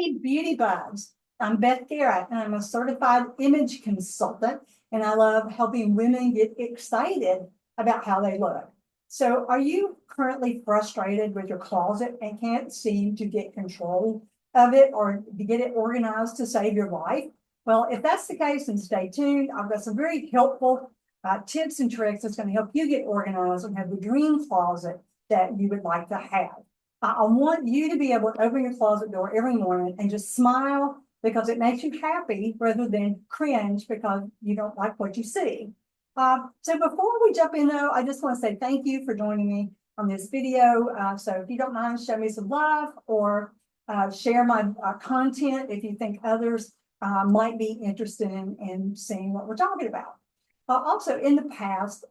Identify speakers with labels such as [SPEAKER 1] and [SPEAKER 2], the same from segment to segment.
[SPEAKER 1] Hey, beauty bugs. I'm Beth Garrett, and I'm a certified image consultant, and I love helping women get excited about how they look. So, are you currently frustrated with your closet and can't seem to get control of it or to get it organized to save your life? Well, if that's the case, then stay tuned. I've got some very helpful tips and tricks that's going to help you get organized and have the dream closet that you would like to have. I want you to be able to open your closet door every morning and just smile because it makes you happy rather than cringe because you don't like what you see. So before we jump in though, I just want to say thank you for joining me on this video. So if you don't mind, show me some love or share my content if you think others might be interested in seeing what we're talking about. Also in the past,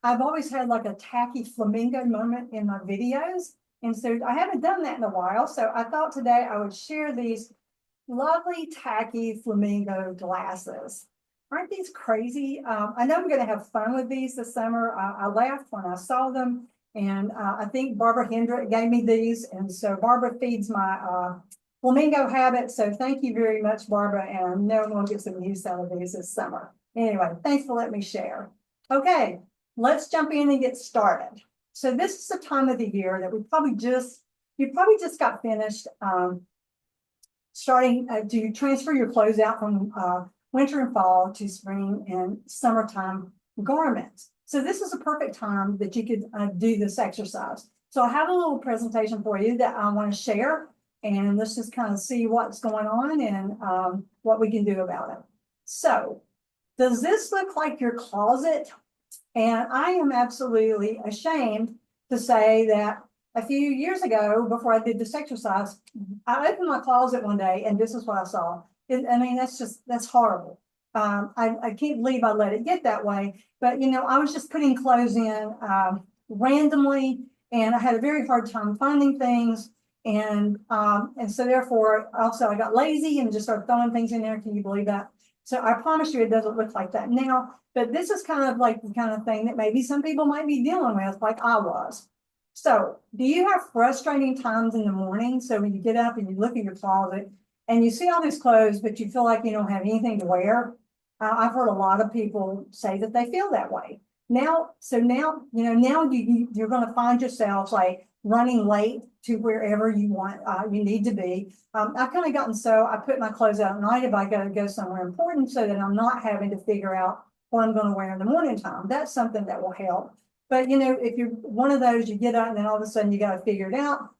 [SPEAKER 1] I've always had like a tacky flamingo moment in my videos. And so I haven't done that in a while. So I thought today I would share these lovely tacky flamingo glasses. Aren't these crazy? I know I'm going to have fun with these this summer. I laughed when I saw them. And I think Barbara Hendrick gave me these. And so Barbara feeds my flamingo habit. So thank you very much, Barbara. And I know I'm going to get some use out of these this summer. Anyway, thanks for letting me share. Okay. Let's jump in and get started. So this is the time of the year that you probably just got finished starting to transfer your clothes out from winter and fall to spring and summertime garments. So this is a perfect time that you could do this exercise. So I have a little presentation for you that I want to share, and let's just kind of see what's going on and what we can do about it. So does this look like your closet? And I am absolutely ashamed to say that a few years ago, before I did this exercise, I opened my closet one day and this is what I saw. I mean, that's horrible. I can't believe I let it get that way. But, you know, I was just putting clothes in randomly, and I had a very hard time finding things. And so therefore, also I got lazy and just started throwing things in there. Can you believe that? So I promise you it doesn't look like that now, but this is kind of like the kind of thing that maybe some people might be dealing with, like I was. So do you have frustrating times in the morning? So when you get up and you look in your closet and you see all these clothes, but you feel like you don't have anything to wear? I've heard a lot of people say that they feel that way. Now, now you're going to find yourself like running late to wherever you want, you need to be. I've kind of gotten so I put my clothes out at night if I got to go somewhere important so that I'm not having to figure out what I'm going to wear in the morning time. That's something that will help. But, you know, if you're one of those, you get up and then all of a sudden you got to figure it out.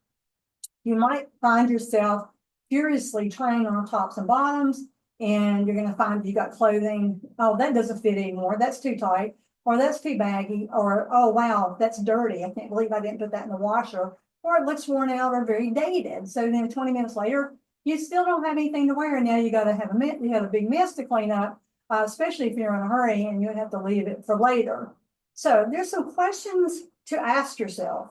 [SPEAKER 1] You might find yourself furiously trying on tops and bottoms, and you're going to find you got clothing. Oh, that doesn't fit anymore. That's too tight, or that's too baggy, or, oh, wow, that's dirty. I can't believe I didn't put that in the washer, or it looks worn out or very dated. So then 20 minutes later, you still don't have anything to wear. And now you got to have a big mess to clean up, especially if you're in a hurry and you have to leave it for later. So there's some questions to ask yourself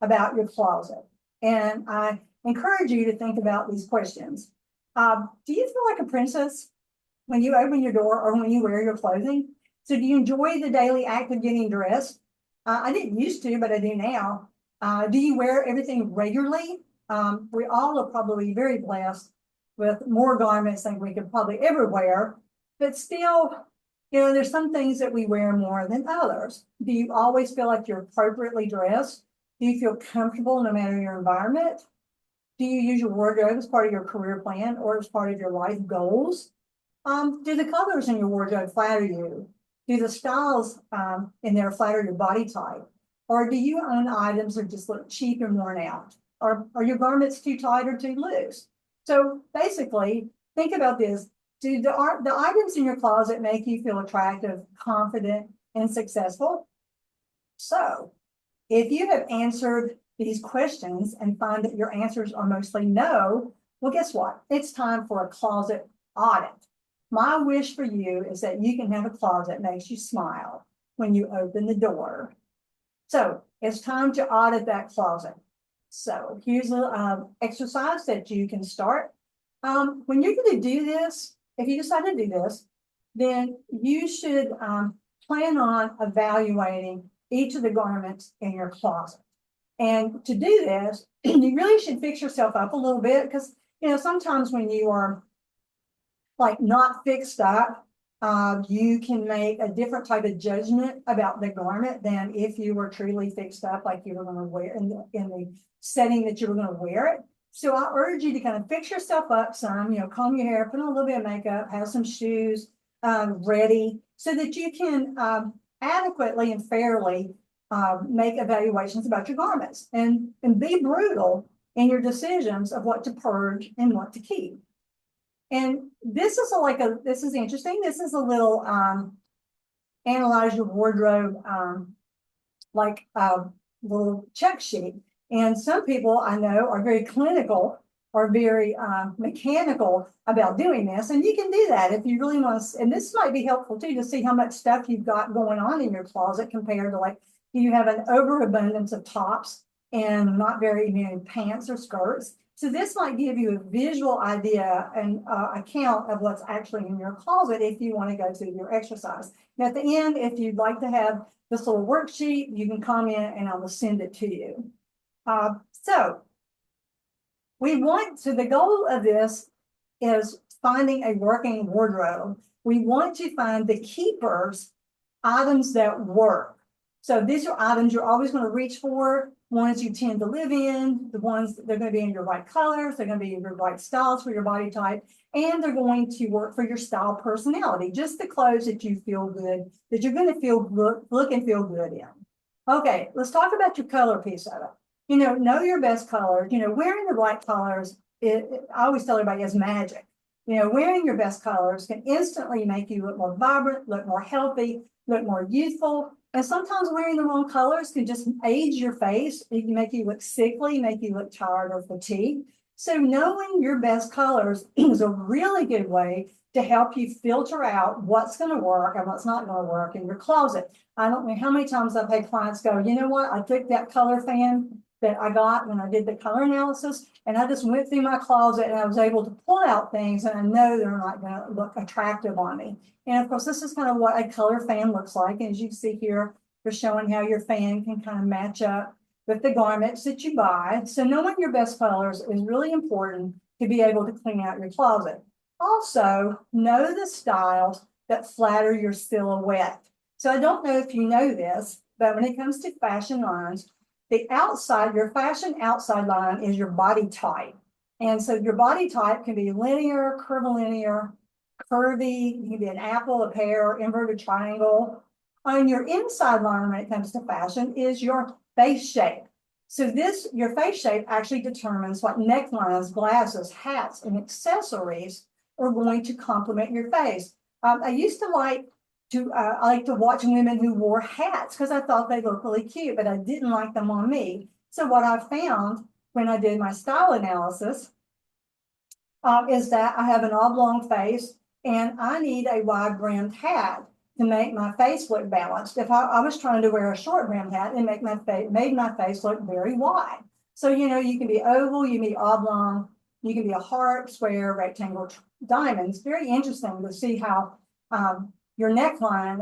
[SPEAKER 1] about your closet. And I encourage you to think about these questions. Do you feel like a princess when you open your door or when you wear your clothing? So do you enjoy the daily act of getting dressed? I didn't used to, but I do now. Do you wear everything regularly? We all are probably very blessed with more garments than we could probably ever wear, but still, you know, there's some things that we wear more than others. Do you always feel like you're appropriately dressed? Do you feel comfortable no matter your environment? Do you use your wardrobe as part of your career plan or as part of your life goals? Do the colors in your wardrobe flatter you? Do the styles in there flatter your body type? Or do you own items that just look cheap and worn out? Or are your garments too tight or too loose? So basically, think about this. Do the items in your closet make you feel attractive, confident, and successful? So if you have answered these questions and find that your answers are mostly no, well, guess what? It's time for a closet audit. My wish for you is that you can have a closet that makes you smile when you open the door. So it's time to audit that closet. So here's an exercise that you can start. When you're going to do this, if you decide to do this, then you should plan on evaluating each of the garments in your closet. And to do this, you really should fix yourself up a little bit because you know, sometimes when you are like not fixed up, you can make a different type of judgment about the garment than if you were truly fixed up, like you were going to wear in the setting that you were going to wear it. So I urge you to kind of fix yourself up some, you know, comb your hair, put on a little bit of makeup, have some shoes ready so that you can adequately and fairly make evaluations about your garments and be brutal in your decisions of what to purge and what to keep. And this is this is interesting. This is a little analyze your wardrobe like a little check sheet. And some people I know are very clinical or very mechanical about doing this. And you can do that if you really want to. And this might be helpful too, to see how much stuff you've got going on in your closet compared to, like, you have an overabundance of tops and not very many pants or skirts. So this might give you a visual idea and account of what's actually in your closet if you want to go through your exercise. Now, at the end, if you'd like to have this little worksheet, you can comment and I will send it to you. So the goal of this is finding a working wardrobe. We want to find the keepers, items that work. So these are items you're always going to reach for, ones you tend to live in, the ones that they're going to be in your right colors, they're going to be in your right styles for your body type, and they're going to work for your style personality, just the clothes that you feel good, that you're going to look and feel good in. Okay, let's talk about your color piece of it. You know your best colors. You know, wearing the right colors, I always tell everybody, is magic. You know, wearing your best colors can instantly make you look more vibrant, look more healthy, look more youthful. And sometimes wearing the wrong colors can just age your face. It can make you look sickly, make you look tired or fatigued. So knowing your best colors is a really good way to help you filter out what's going to work and what's not going to work in your closet. I don't know how many times I've had clients go, you know what, I took that color fan that I got when I did the color analysis, and I just went through my closet and I was able to pull out things and I know they're not going to look attractive on me. And of course, this is kind of what a color fan looks like. And as you can see here, they're showing how your fan can kind of match up with the garments that you buy. So knowing your best colors is really important to be able to clean out your closet. Also, know the styles that flatter your silhouette. So I don't know if you know this, but when it comes to fashion lines, your fashion outside line is your body type. And so your body type can be linear, curvilinear, curvy, you can be an apple, a pear, inverted triangle. And your inside line when it comes to fashion is your face shape. So your face shape actually determines what necklines, glasses, hats, and accessories are going to complement your face. I used to I like to watch women who wore hats because I thought they looked really cute, but I didn't like them on me. So what I found when I did my style analysis is that I have an oblong face and I need a wide brimmed hat to make my face look balanced. If I was trying to wear a short brimmed hat, it made my face look very wide. So, you know, you can be oval, you can be oblong, you can be a heart, square, rectangle, diamonds. Very interesting to see how your neckline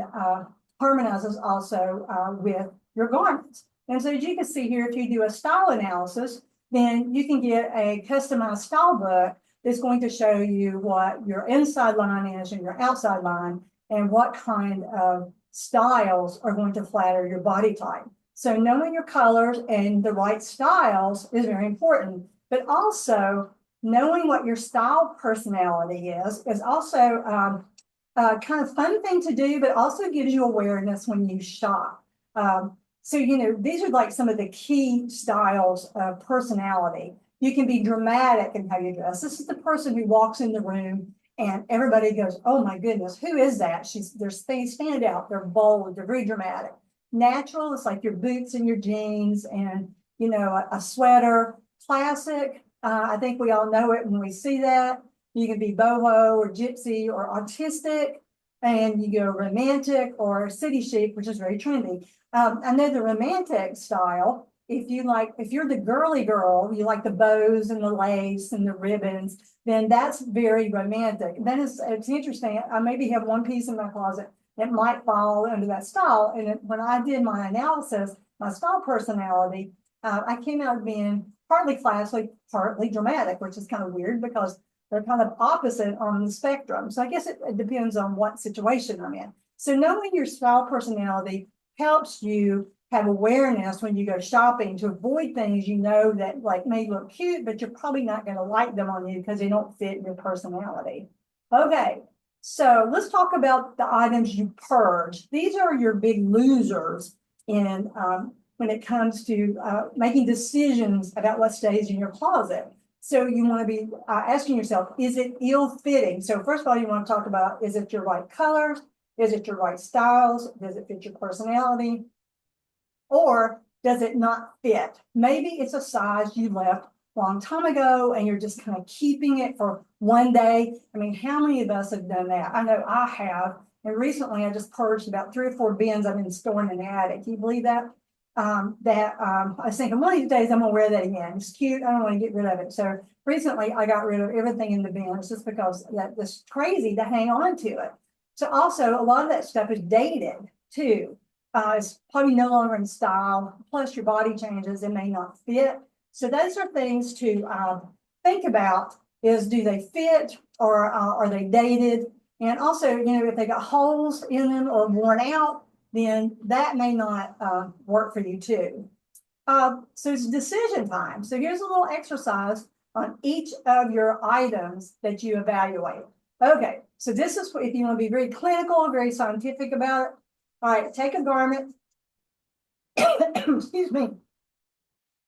[SPEAKER 1] harmonizes also with your garments. And so as you can see here, if you do a style analysis, then you can get a customized style book that's going to show you what your inside line is and your outside line and what kind of styles are going to flatter your body type. So knowing your colors and the right styles is very important, but also knowing what your style personality is also kind of fun thing to do, but also gives you awareness when you shop. So, you know, these are like some of the key styles of personality. You can be dramatic in how you dress. This is the person who walks in the room and everybody goes, oh my goodness, who is that? They stand out, they're bold, they're very dramatic. Natural, it's like your boots and your jeans and, you know, a sweater. Classic, I think we all know it when we see that. You can be boho or gypsy or artistic, and you go romantic or city chic, which is very trendy. I know the romantic style, if you're the girly girl, you like the bows and the lace and the ribbons, then that's very romantic. Then it's interesting. I maybe have one piece in my closet that might fall under that style. And when I did my analysis, my style personality, I came out being partly classic, partly dramatic, which is kind of weird because they're kind of opposite on the spectrum. So I guess it depends on what situation I'm in. So knowing your style personality helps you have awareness when you go shopping to avoid things you know that like may look cute, but you're probably not going to like them on you because they don't fit your personality. Okay, so let's talk about the items you purge. These are your big losers in when it comes to making decisions about what stays in your closet. So you want to be asking yourself, is it ill-fitting? So first of all, you want to talk about, is it your right colors? Is it your right styles? Does it fit your personality? Or does it not fit? Maybe it's a size you left a long time ago and you're just kind of keeping it for one day. I mean, how many of us have done that? I know I have. And recently I just purged about 3 or 4 bins I've been storing in the attic. Can you believe that? I was thinking one of these days I'm gonna wear that again. It's cute. I don't want to get rid of it. So recently I got rid of everything in the bins just because it's crazy to hang on to it. So also a lot of that stuff is dated too. It's probably no longer in style. Plus your body changes, it may not fit. So those are things to think about is do they fit or are they dated? And also, you know, if they got holes in them or worn out, then that may not work for you too. So it's decision time. So here's a little exercise on each of your items that you evaluate. Okay, so this is if you want to be very clinical, very scientific about it. All right, take a garment. Excuse me.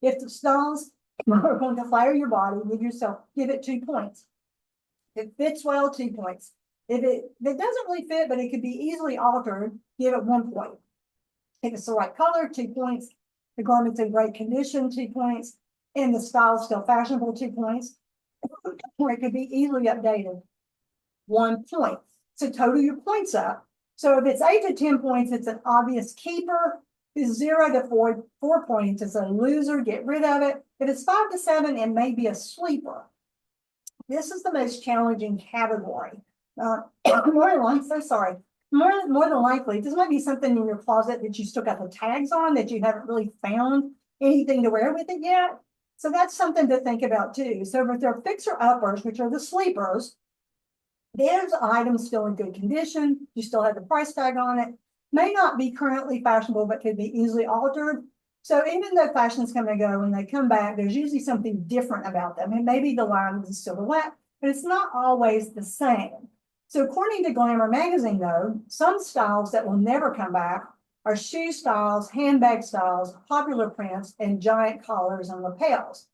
[SPEAKER 1] If the styles are going to flatter your body, give it 2 points. If it fits well, 2 points. If it doesn't really fit, but it could be easily altered, give it 1 point. If it's the right color, 2 points. The garment's in great condition, 2 points. And the style's still fashionable, 2 points. Or it could be easily updated, 1 point. So total your points up. So if it's 8 to 10 points, it's an obvious keeper. If it's 0 to 4 points, it's a loser, get rid of it. If it's 5 to 7, it may be a sleeper. This is the most challenging category. More than likely, this might be something in your closet that you still got the tags on that you haven't really found anything to wear with it yet. So that's something to think about too. So if they're fixer-uppers, which are the sleepers, there's items still in good condition. You still have the price tag on it. May not be currently fashionable, but could be easily altered. So even though fashions come and go, when they come back, there's usually something different about them. And maybe the line is a silhouette, but it's not always the same. So according to Glamour magazine, though, some styles that will never come back are shoe styles, handbag styles, popular prints, and giant collars and lapels.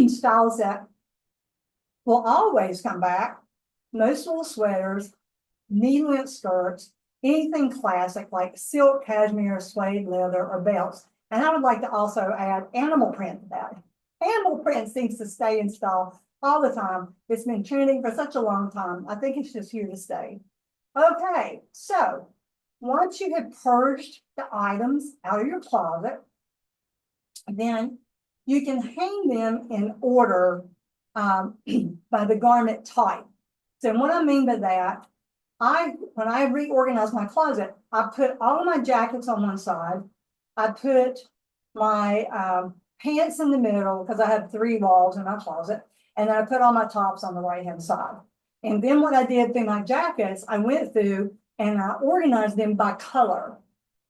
[SPEAKER 1] Styles that will always come back, most wool sweaters, knee-length skirts, anything classic like silk, cashmere, suede, leather, or belts. And I would like to also add animal print to that. Animal print seems to stay in style all the time. It's been trending for such a long time. I think it's just here to stay. Okay, so once you have purged the items out of your closet, then you can hang them in order by the garment type. So what I mean by that, when I reorganize my closet, I put all of my jackets on one side. I put my pants in the middle because I have 3 walls in my closet. And then I put all my tops on the right-hand side. And then what I did through my jackets, I went through and I organized them by color.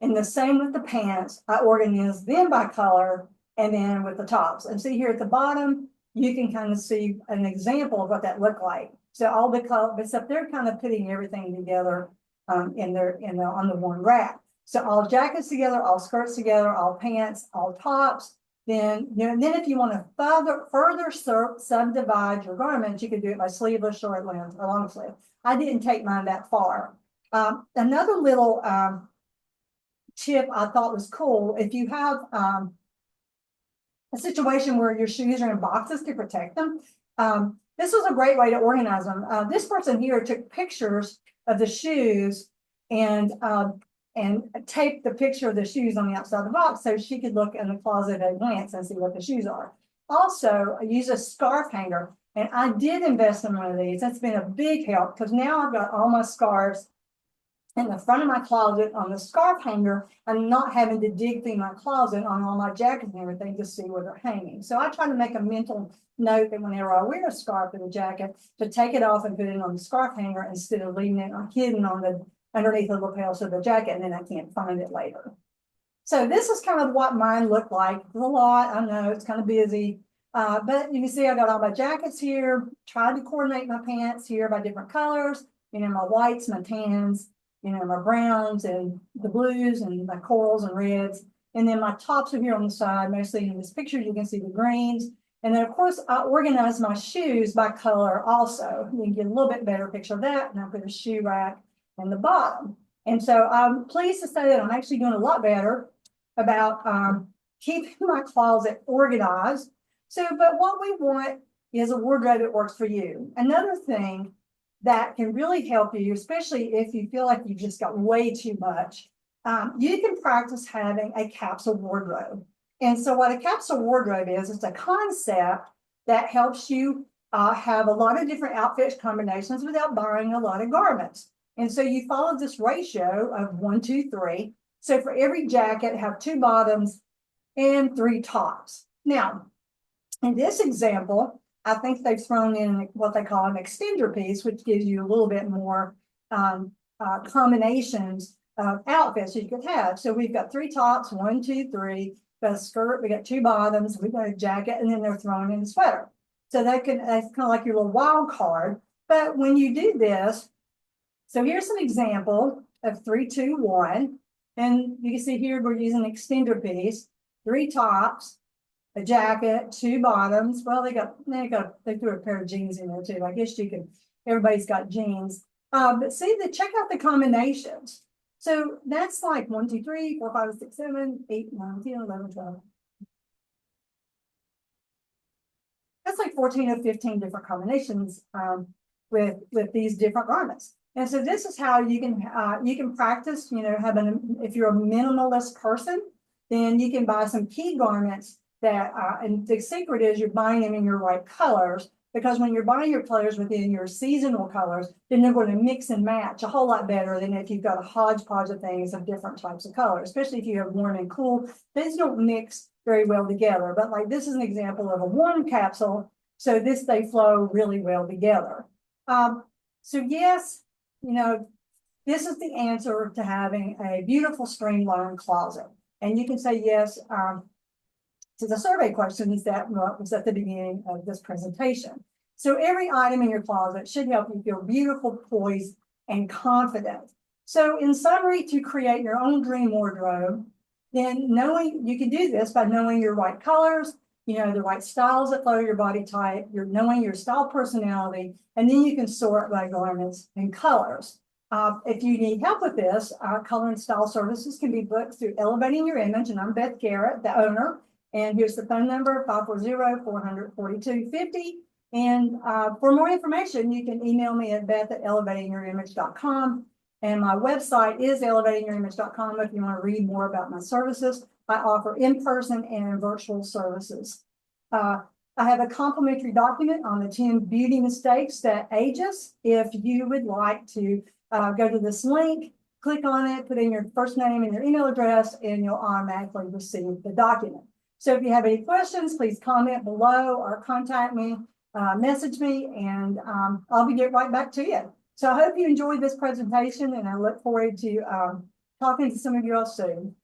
[SPEAKER 1] And the same with the pants, I organized them by color and then with the tops. And see here at the bottom, you can kind of see an example of what that looked like. So all the color, except they're kind of putting everything together on the one rack. So all jackets together, all skirts together, all pants, all tops. Then, then if you want to further subdivide your garments, you can do it by sleeveless, short length, or long sleeve. I didn't take mine that far. Another little tip I thought was cool, if you have a situation where your shoes are in boxes to protect them, this was a great way to organize them. This person here took pictures of the shoes and taped the picture of the shoes on the outside of the box so she could look in the closet at a glance and see what the shoes are. Also, I use a scarf hanger, and I did invest in one of these. That's been a big help because now I've got all my scarves in the front of my closet on the scarf hanger and not having to dig through my closet on all my jackets and everything to see where they're hanging. So I try to make a mental note that whenever I wear a scarf and a jacket, to take it off and put it on the scarf hanger instead of leaving it hidden on the underneath the lapels of the jacket, and then I can't find it later. So this is kind of what mine looked like. It's a lot, I know it's kind of busy. But you can see I got all my jackets here, tried to coordinate my pants here by different colors, you know, my whites, my tans, you know, my browns and the blues and my corals and reds. And then my tops are here on the side, mostly in this picture, you can see the greens. And then of course I organized my shoes by color also. You can get a little bit better picture of that. And I put a shoe rack in the bottom. And so I'm pleased to say that I'm actually doing a lot better about keeping my closet organized. So, but what we want is a wardrobe that works for you. Another thing that can really help you, especially if you feel like you've just got way too much, you can practice having a capsule wardrobe. And so what a capsule wardrobe is, it's a concept that helps you have a lot of different outfit combinations without buying a lot of garments. And so you follow this ratio of 1, 2, 3. So for every jacket, have 2 bottoms and 3 tops. Now, in this example, I think they've thrown in what they call an extender piece, which gives you a little bit more combinations of outfits you could have. So we've got 3 tops, 1, 2, 3, got a skirt, we got 2 bottoms, we got a jacket, and then they're thrown in a sweater. So that's kind of like your little wild card. But when you do this, so here's an example of 3, 2, 1. And you can see here we're using an extender piece, 3 tops, a jacket, 2 bottoms. Well, they threw a pair of jeans in there too. I guess you can, everybody's got jeans. But see, check out the combinations. So that's like 1, 2, 3, 4, 5, 6, 7, 8, 9, 10, 11, 12. That's like 14 or 15 different combinations with these different garments. And so this is how you can practice, you know, if you're a minimalist person, then you can buy some key garments that, and the secret is you're buying them in your right colors, because when you're buying your colors within your seasonal colors, then they're going to mix and match a whole lot better than if you've got a hodgepodge of things of different types of colors, especially if you have warm and cool. These don't mix very well together, but like this is an example of a warm capsule. So they flow really well together. So yes, you know, this is the answer to having a beautiful streamlined closet. And you can say yes to the survey questions that was at the beginning of this presentation. So every item in your closet should help you feel beautiful, poised, and confident. So in summary, to create your own dream wardrobe, then you can do this by knowing your right colors, you know, the right styles that flow your body type, you're knowing your style personality, and then you can sort by garments and colors. If you need help with this, color and style services can be booked through Elevating Your Image, and I'm Beth Garrett, the owner. And here's the phone number, 540-442-50. And for more information, you can email me at beth@elevatingourimage.com. And my website is elevatingourimage.com if you want to read more about my services. I offer in-person and virtual services. I have a complimentary document on the 10 beauty mistakes that age us. If you would like to go to this link, click on it, put in your first name and your email address, and you'll automatically receive the document. So if you have any questions, please comment below or contact me, message me, and I'll get right back to you. So I hope you enjoyed this presentation, and I look forward to talking to some of you all soon.